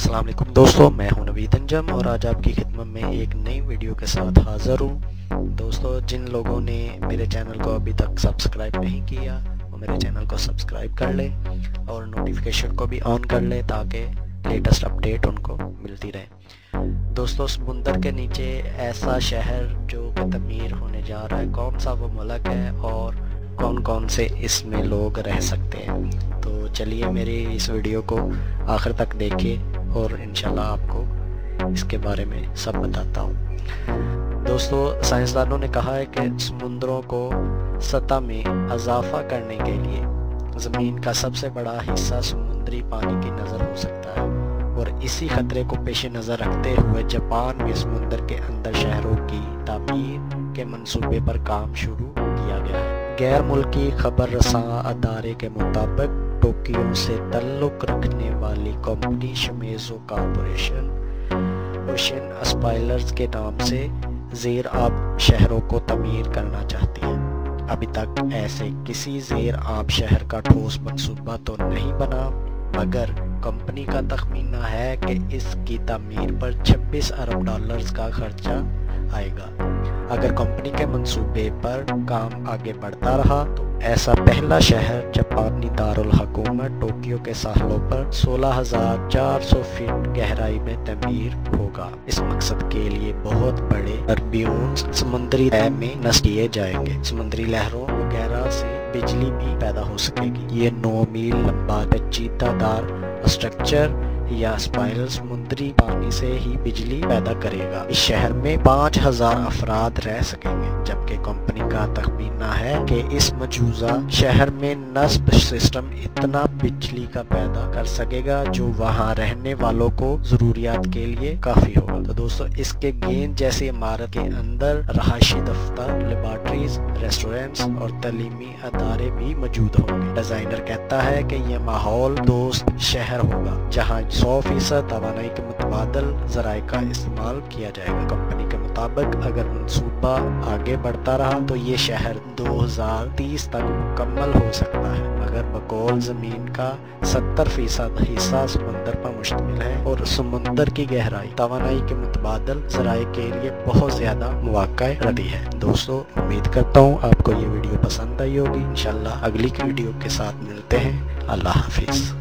अस्सलाम वालेकुम दोस्तों, मैं हूं नवीद अंजम और आज आपकी खिदमत में एक नई वीडियो के साथ हाज़िर हूं। दोस्तों, जिन लोगों ने मेरे चैनल को अभी तक सब्सक्राइब नहीं किया वो मेरे चैनल को सब्सक्राइब कर ले और नोटिफिकेशन को भी ऑन कर ले ताकि लेटेस्ट अपडेट उनको मिलती रहे। दोस्तों, समुंदर के नीचे ऐसा शहर जो तमीर होने जा रहा है, कौन सा वो मुल्क है और कौन कौन से इसमें लोग रह सकते हैं। तो चलिए मेरी इस वीडियो को आखिर तक देखिए और इंशाल्लाह आपको इसके बारे में सब बताता हूँ। दोस्तों, साइंसदानों ने कहा है कि समुद्रों को सतह में इजाफा करने के लिए ज़मीन का सबसे बड़ा हिस्सा समुद्री पानी की नज़र हो सकता है और इसी खतरे को पेश नज़र रखते हुए जापान में समुद्र के अंदर शहरों की तामीर के मंसूबे पर काम शुरू किया गया है। गैर मुल्की खबर रसां अदारे के मुताबिक टोक्यो से ताल्लुक़ रखने वाली कंपनी शिमेज़ो कॉरपोरेशन ओशन स्पाइलर्स के नाम से ज़ेर आब शहरों को तमीर करना चाहती है। अभी तक ऐसे किसी ज़ेर आब शहर का ठोस मंसूबा तो नहीं बना, मगर कंपनी का तखमीना है कि इसकी तमीर पर 26 अरब डॉलर्स का खर्चा आएगा। अगर कंपनी के मंसूबे पर काम आगे बढ़ता रहा तो ऐसा पहला शहर जापानी दारुल हुकूमत टोक्यो के साहलों पर 16,400 फीट गहराई में तमीर होगा। इस मकसद के लिए बहुत बड़े टर्ब्यून्स समुद्री तह में नस्ब किए जाएंगे। समुद्री लहरों वगैरह से बिजली भी पैदा हो सकेगी। ये 9 मील लंबा पेचीदादार स्ट्रक्चर या स्पाइरल समुद्री पानी से ही बिजली पैदा करेगा। इस शहर में 5,000 अफराद रह सकेंगे, जबकि कंपनी का तखमीना है कि इस मौजूदा शहर में नस्ब सिस्टम इतना बिजली का पैदा कर सकेगा जो वहां रहने वालों को जरूरियात के लिए काफी होगा। तो दोस्तों, इसके गेंद जैसी इमारत के अंदर रहायशी दफ्तर, लेबॉर्ट्रीज, रेस्टोरेंट्स और तालीमी अदारे भी मौजूद होंगे। डिजाइनर कहता है कि यह माहौल दोस्त शहर होगा जहाँ 100% तवानाई के मुतबादल ज़राए का इस्तेमाल किया जाएगा। कंपनी के मुताबिक अगर मंसूबा आगे बढ़ता रहा तो ये शहर 2030 तक मुकम्मल हो सकता है, मगर बकौल ज़मीन का 70% हिस्सा समुंदर पर मुश्तमिल है और समुंदर की गहराई तवानाई के मुतबादल ज़राए के लिए बहुत ज़्यादा मौक़ा रदी है। दोस्तों, उम्मीद करता हूँ आपको ये वीडियो पसंद आई होगी। इंशाल्लाह अगली वीडियो के साथ मिलते हैं। अल्लाह हाफिज़।